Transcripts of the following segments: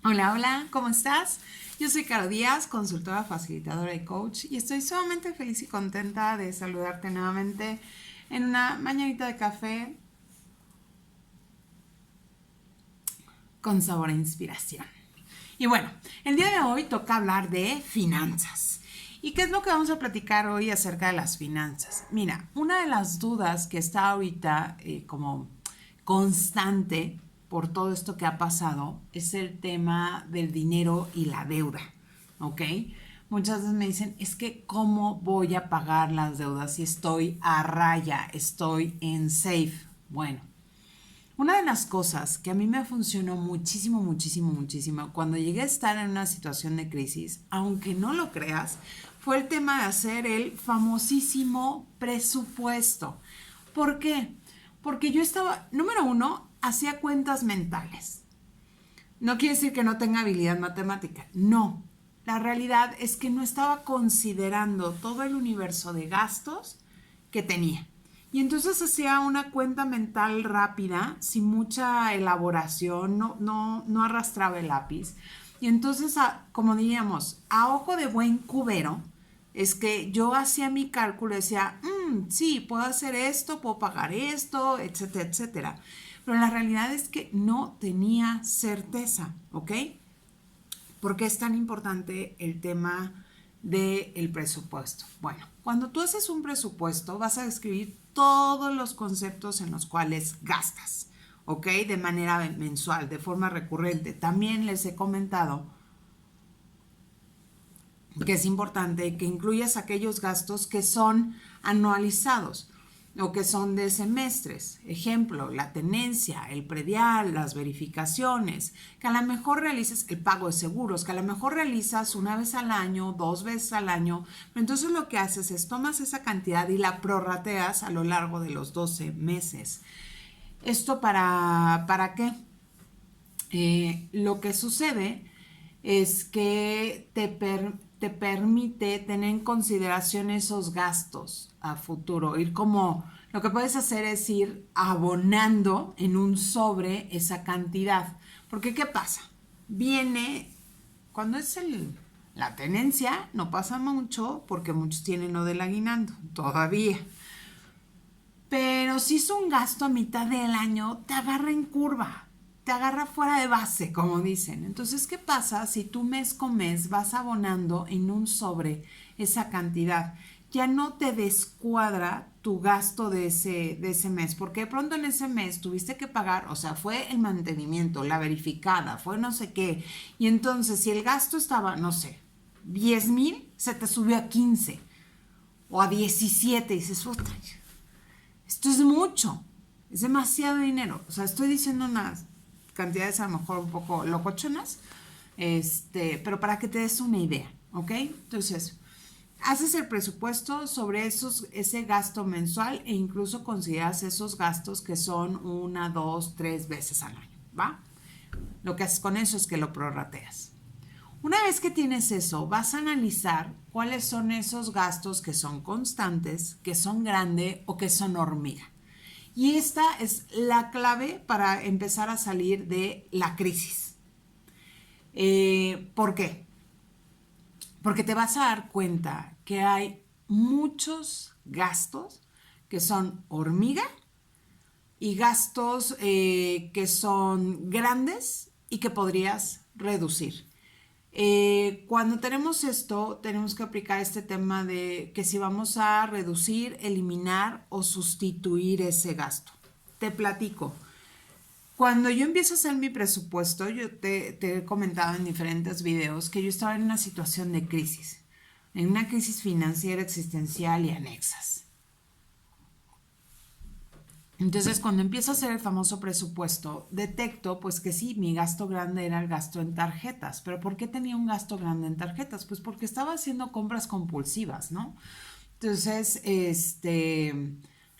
Hola, hola, ¿cómo estás? Yo soy Caro Díaz, consultora facilitadora y coach, y estoy sumamente feliz y contenta de saludarte nuevamente en una mañanita de café con sabor a inspiración. Y bueno, el día de hoy toca hablar de finanzas. ¿Y qué es lo que vamos a platicar hoy acerca de las finanzas? Mira, una de las dudas que está ahorita como constante por todo esto que ha pasado es el tema del dinero y la deuda, ¿ok? Muchas veces me dicen, es que ¿cómo voy a pagar las deudas si estoy a raya, estoy en safe? Bueno, una de las cosas que a mí me funcionó muchísimo, muchísimo, muchísimo cuando llegué a estar en una situación de crisis, aunque no lo creas, fue el tema de hacer el famosísimo presupuesto. ¿Por qué? Porque yo estaba, número uno, hacía cuentas mentales. No quiere decir que no tenga habilidad matemática, no. La realidad es que no estaba considerando todo el universo de gastos que tenía. Y entonces hacía una cuenta mental rápida, sin mucha elaboración, no arrastraba el lápiz. Y entonces, como diríamos, a ojo de buen cubero, es que yo hacía mi cálculo y decía, sí, puedo hacer esto, puedo pagar esto, etcétera, etcétera. Pero la realidad es que no tenía certeza, ¿ok? ¿Por qué es tan importante el tema del presupuesto? Bueno, cuando tú haces un presupuesto vas a describir todos los conceptos en los cuales gastas, ¿ok? De manera mensual, de forma recurrente. También les he comentado que es importante que incluyas aquellos gastos que son anualizados o que son de semestres. Ejemplo, la tenencia, el predial, las verificaciones, que a lo mejor realices el pago de seguros, que a lo mejor realizas una vez al año, dos veces al año. Pero entonces lo que haces es tomas esa cantidad y la prorrateas a lo largo de los 12 meses. ¿Esto para qué? Lo que sucede es que te permite tener en consideración esos gastos a futuro. Ir como, lo que puedes hacer es ir abonando en un sobre esa cantidad. Porque ¿qué pasa? Viene, cuando es la tenencia, no pasa mucho porque muchos tienen lo del aguinaldo todavía. Pero si es un gasto a mitad del año, te agarra en curva, te agarra fuera de base, como dicen. Entonces, ¿qué pasa si tú mes con mes vas abonando en un sobre esa cantidad? Ya no te descuadra tu gasto de ese mes, porque de pronto en ese mes tuviste que pagar, o sea, fue el mantenimiento, la verificada, fue no sé qué. Y entonces, si el gasto estaba, no sé, 10,000, se te subió a 15 o a 17 y dices, puta, esto es mucho, es demasiado dinero. O sea, estoy diciendo unas cantidades a lo mejor un poco locochonas, pero para que te des una idea, ¿ok? Entonces, haces el presupuesto sobre ese gasto mensual e incluso consideras esos gastos que son una, dos, tres veces al año, ¿va? Lo que haces con eso es que lo prorrateas. Una vez que tienes eso, vas a analizar cuáles son esos gastos que son constantes, que son grandes o que son hormiga. Y esta es la clave para empezar a salir de la crisis. ¿Por qué? Porque te vas a dar cuenta que hay muchos gastos que son hormiga y gastos que son grandes y que podrías reducir. Cuando tenemos esto, tenemos que aplicar este tema de que si vamos a reducir, eliminar o sustituir ese gasto. Te platico. Cuando yo empiezo a hacer mi presupuesto, yo te he comentado en diferentes videos que yo estaba en una situación de crisis, en una crisis financiera existencial y anexas. Entonces, cuando empiezo a hacer el famoso presupuesto, detecto pues que sí, mi gasto grande era el gasto en tarjetas. ¿Pero por qué tenía un gasto grande en tarjetas? Pues porque estaba haciendo compras compulsivas, ¿no? Entonces,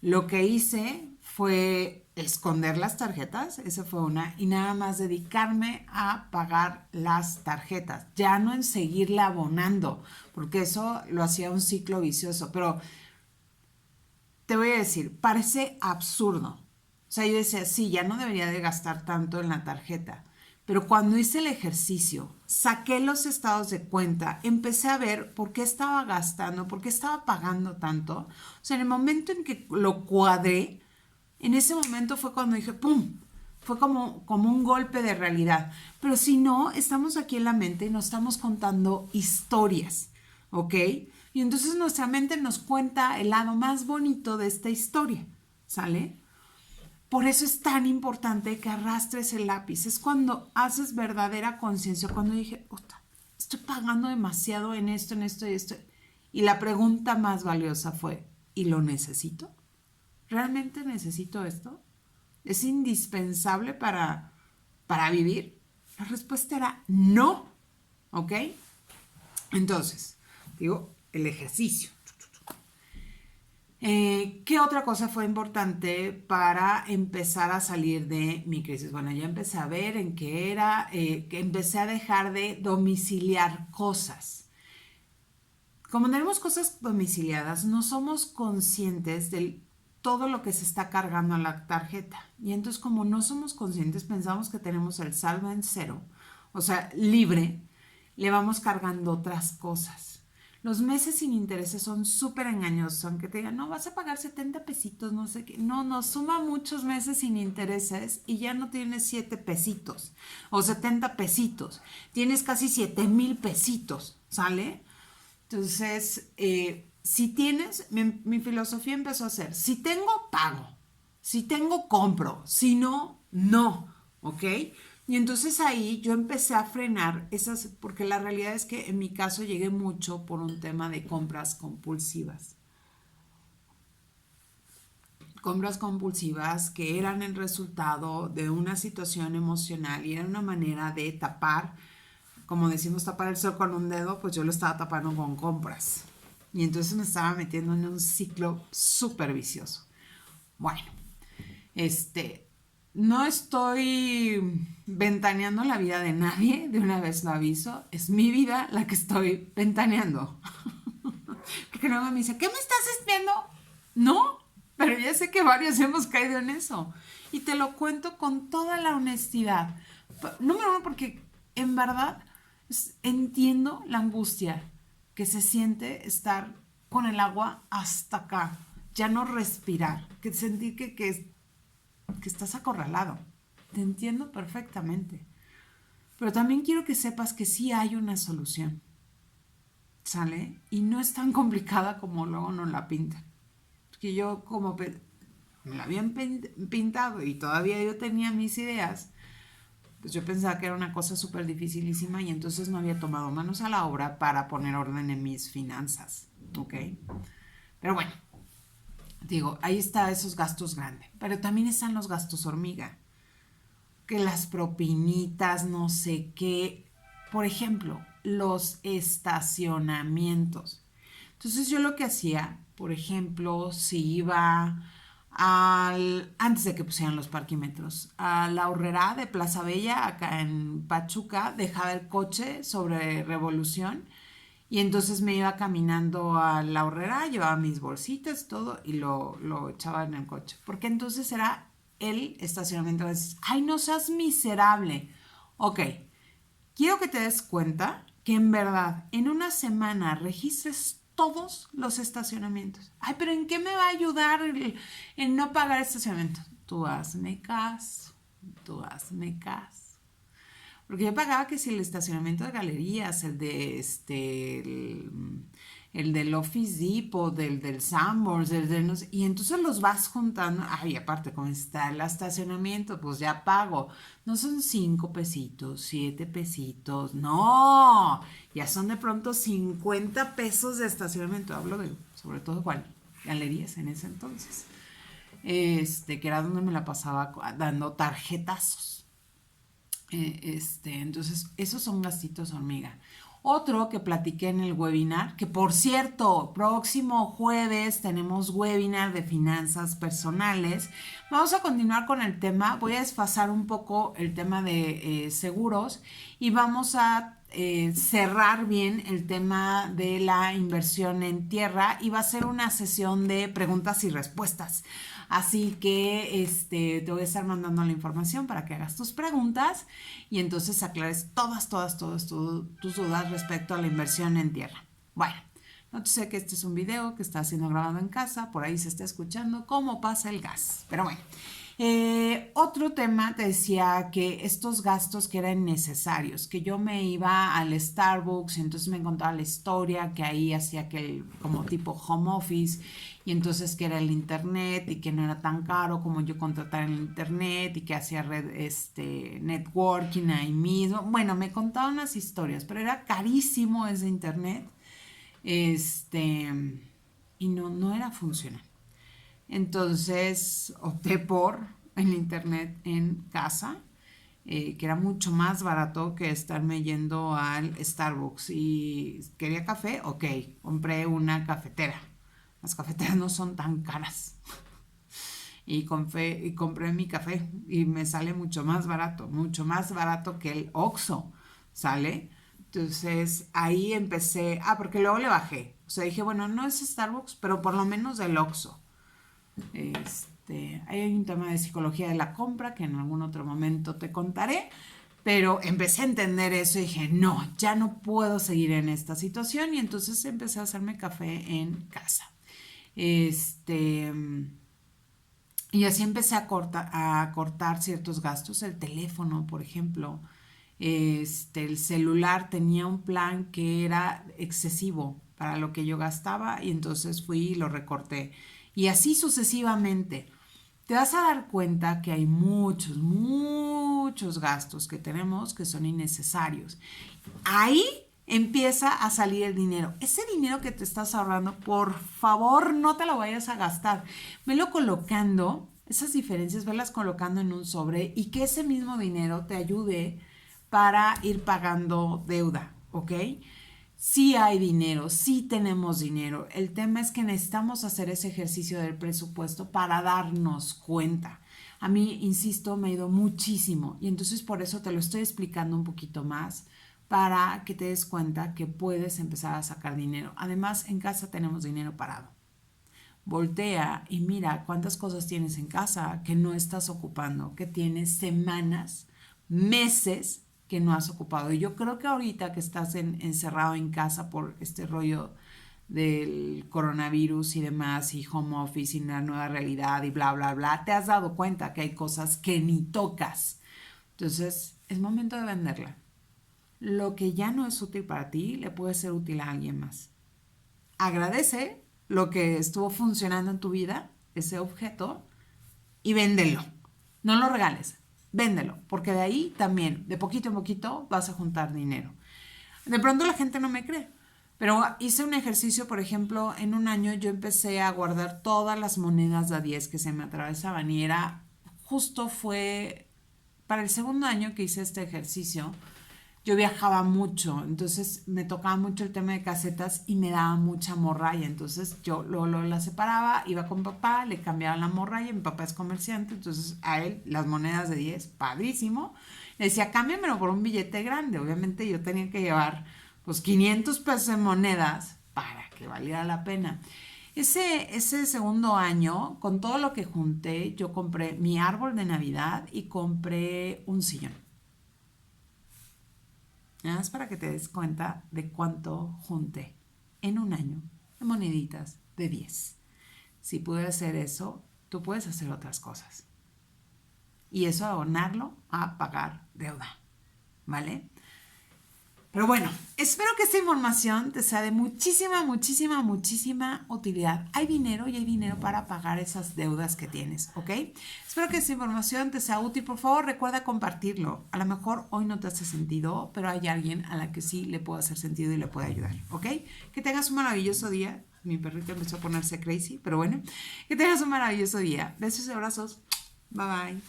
lo que hice fue esconder las tarjetas, esa fue una, y nada más dedicarme a pagar las tarjetas, ya no en seguirle abonando, porque eso lo hacía un ciclo vicioso, pero te voy a decir, parece absurdo. O sea, yo decía, sí, ya no debería de gastar tanto en la tarjeta. Pero cuando hice el ejercicio, saqué los estados de cuenta, empecé a ver por qué estaba gastando, por qué estaba pagando tanto. O sea, en el momento en que lo cuadré, en ese momento fue cuando dije, ¡pum! Fue como un golpe de realidad. Pero si no, estamos aquí en la mente y nos estamos contando historias, ¿ok? Y entonces nuestra mente nos cuenta el lado más bonito de esta historia, ¿sale? Por eso es tan importante que arrastres el lápiz. Es cuando haces verdadera conciencia. Cuando dije, estoy pagando demasiado en esto y esto. Y la pregunta más valiosa fue, ¿y lo necesito? ¿Realmente necesito esto? ¿Es indispensable para vivir? La respuesta era no. ¿Ok? Entonces, digo, el ejercicio. ¿Qué otra cosa fue importante para empezar a salir de mi crisis? Bueno, ya empecé a ver en qué era, que empecé a dejar de domiciliar cosas. Como tenemos cosas domiciliadas, no somos conscientes de todo lo que se está cargando a la tarjeta. Y entonces, como no somos conscientes, pensamos que tenemos el saldo en cero, o sea, libre, le vamos cargando otras cosas. Los meses sin intereses son súper engañosos, aunque te digan, no, vas a pagar 70 pesitos, no sé qué. No, nos suma muchos meses sin intereses y ya no tienes 7 pesitos o 70 pesitos. Tienes casi 7,000 pesitos, ¿sale? Entonces, si tienes, mi filosofía empezó a ser, si tengo, pago. Si tengo, compro. Si no, no, ¿ok? Y entonces ahí yo empecé a frenar esas, porque la realidad es que en mi caso llegué mucho por un tema de compras compulsivas. Compras compulsivas que eran el resultado de una situación emocional y era una manera de tapar, como decimos, tapar el sol con un dedo, pues yo lo estaba tapando con compras. Y entonces me estaba metiendo en un ciclo súper vicioso. Bueno, no estoy ventaneando la vida de nadie, de una vez lo aviso, es mi vida la que estoy ventaneando. Porque luego me dice, ¿qué me estás espiando? No, pero ya sé que varios hemos caído en eso. Y te lo cuento con toda la honestidad. Número uno, porque en verdad entiendo la angustia que se siente estar con el agua hasta acá, ya no respirar, que sentir que estás acorralado. Te entiendo perfectamente. Pero también quiero que sepas que sí hay una solución. ¿Sale? Y no es tan complicada como luego nos la pintan. Porque yo como me la habían pintado y todavía yo tenía mis ideas, pues yo pensaba que era una cosa súper dificilísima y entonces no había tomado manos a la obra para poner orden en mis finanzas. ¿Ok? Pero bueno, digo, ahí está esos gastos grandes. Pero también están los gastos hormiga. Que las propinitas, no sé qué. Por ejemplo, los estacionamientos. Entonces yo lo que hacía, por ejemplo, si iba antes de que pusieran los parquímetros, a la Horrera de Plaza Bella, acá en Pachuca, dejaba el coche sobre Revolución y entonces me iba caminando a la Horrera, llevaba mis bolsitas, todo, y lo echaba en el coche. Porque entonces era el estacionamiento. Ay, no seas miserable. Ok, quiero que te des cuenta que en verdad en una semana registres todos los estacionamientos. Ay, pero ¿en qué me va a ayudar en no pagar estacionamiento? Tú hazme caso, tú hazme caso. Porque yo pagaba que si el estacionamiento de galerías, el de el del Office Depot, del Sanborns, no sé, y entonces los vas juntando. Ay, aparte, como está el estacionamiento, pues ya pago. No son 5 pesitos, 7 pesitos, no, ya son de pronto 50 pesos de estacionamiento. Hablo de, sobre todo, galerías en ese entonces. Que era donde me la pasaba dando tarjetazos. Entonces, esos son gastitos hormiga. Otro que platiqué en el webinar, que por cierto, próximo jueves tenemos webinar de finanzas personales. Vamos a continuar con el tema, voy a desfasar un poco el tema de seguros y vamos a cerrar bien el tema de la inversión en tierra y va a ser una sesión de preguntas y respuestas. Así que te voy a estar mandando la información para que hagas tus preguntas y entonces aclares todas tus dudas respecto a la inversión en tierra. Bueno, no te sé que este es un video que está siendo grabado en casa, por ahí se está escuchando cómo pasa el gas. Pero bueno, otro tema te decía que estos gastos que eran necesarios, que yo me iba al Starbucks y entonces me encontraba la historia que ahí hacía aquel como tipo home office y entonces que era el internet y que no era tan caro como yo contratar el internet y que hacía networking ahí mismo. Bueno, me contaban unas historias, pero era carísimo ese internet. Y no era funcional. Entonces opté por el internet en casa, que era mucho más barato que estarme yendo al Starbucks. Y quería café, ok, compré una cafetera. Las cafeteras no son tan caras. Y compré mi café y me sale mucho más barato que el Oxxo, ¿sale? Entonces ahí empecé, porque luego le bajé. O sea, dije, bueno, no es Starbucks, pero por lo menos del Oxxo. Ahí hay un tema de psicología de la compra que en algún otro momento te contaré, pero empecé a entender eso y dije, no, ya no puedo seguir en esta situación y entonces empecé a hacerme café en casa. Y así empecé a cortar ciertos gastos, el teléfono, por ejemplo. El celular tenía un plan que era excesivo para lo que yo gastaba y entonces fui y lo recorté. Y así sucesivamente. Te vas a dar cuenta que hay muchos gastos que tenemos que son innecesarios. Ahí empieza a salir el dinero. Ese dinero que te estás ahorrando, por favor, no te lo vayas a gastar. Velo colocando, esas diferencias, velas colocando en un sobre y que ese mismo dinero te ayude para ir pagando deuda, ¿ok? Sí hay dinero, sí tenemos dinero. El tema es que necesitamos hacer ese ejercicio del presupuesto para darnos cuenta. A mí, insisto, me ha ido muchísimo y entonces por eso te lo estoy explicando un poquito más para que te des cuenta que puedes empezar a sacar dinero. Además, en casa tenemos dinero parado. Voltea y mira cuántas cosas tienes en casa que no estás ocupando, que tienes semanas, meses que no has ocupado. Y yo creo que ahorita que estás encerrado en casa por este rollo del coronavirus y demás, y home office y la nueva realidad y bla, bla, bla, te has dado cuenta que hay cosas que ni tocas. Entonces, es momento de venderla. Lo que ya no es útil para ti le puede ser útil a alguien más. Agradece lo que estuvo funcionando en tu vida, ese objeto, y véndelo. No lo regales, véndelo, porque de ahí también, de poquito en poquito, vas a juntar dinero. De pronto la gente no me cree, pero hice un ejercicio, por ejemplo, en un año yo empecé a guardar todas las monedas de a 10 que se me atravesaban y fue para el segundo año que hice este ejercicio. Yo viajaba mucho, entonces me tocaba mucho el tema de casetas y me daba mucha morralla. Entonces yo la separaba, iba con papá, le cambiaba la morralla. Mi papá es comerciante, entonces a él las monedas de 10, padrísimo. Le decía, cámbiamelo por un billete grande. Obviamente yo tenía que llevar pues 500 pesos en monedas para que valiera la pena. Ese segundo año, con todo lo que junté, yo compré mi árbol de Navidad y compré un sillón. Nada más para que te des cuenta de cuánto junté en un año de moneditas de 10. Si pude hacer eso, tú puedes hacer otras cosas. Y eso abonarlo a pagar deuda, ¿vale? Pero bueno, espero que esta información te sea de muchísima utilidad. Hay dinero y hay dinero para pagar esas deudas que tienes, ¿ok? Espero que esta información te sea útil. Por favor, recuerda compartirlo. A lo mejor hoy no te hace sentido, pero hay alguien a la que sí le puede hacer sentido y le puede ayudar, ¿ok? Que tengas un maravilloso día. Mi perrito empezó a ponerse crazy, pero bueno. Que tengas un maravilloso día. Besos y abrazos. Bye bye.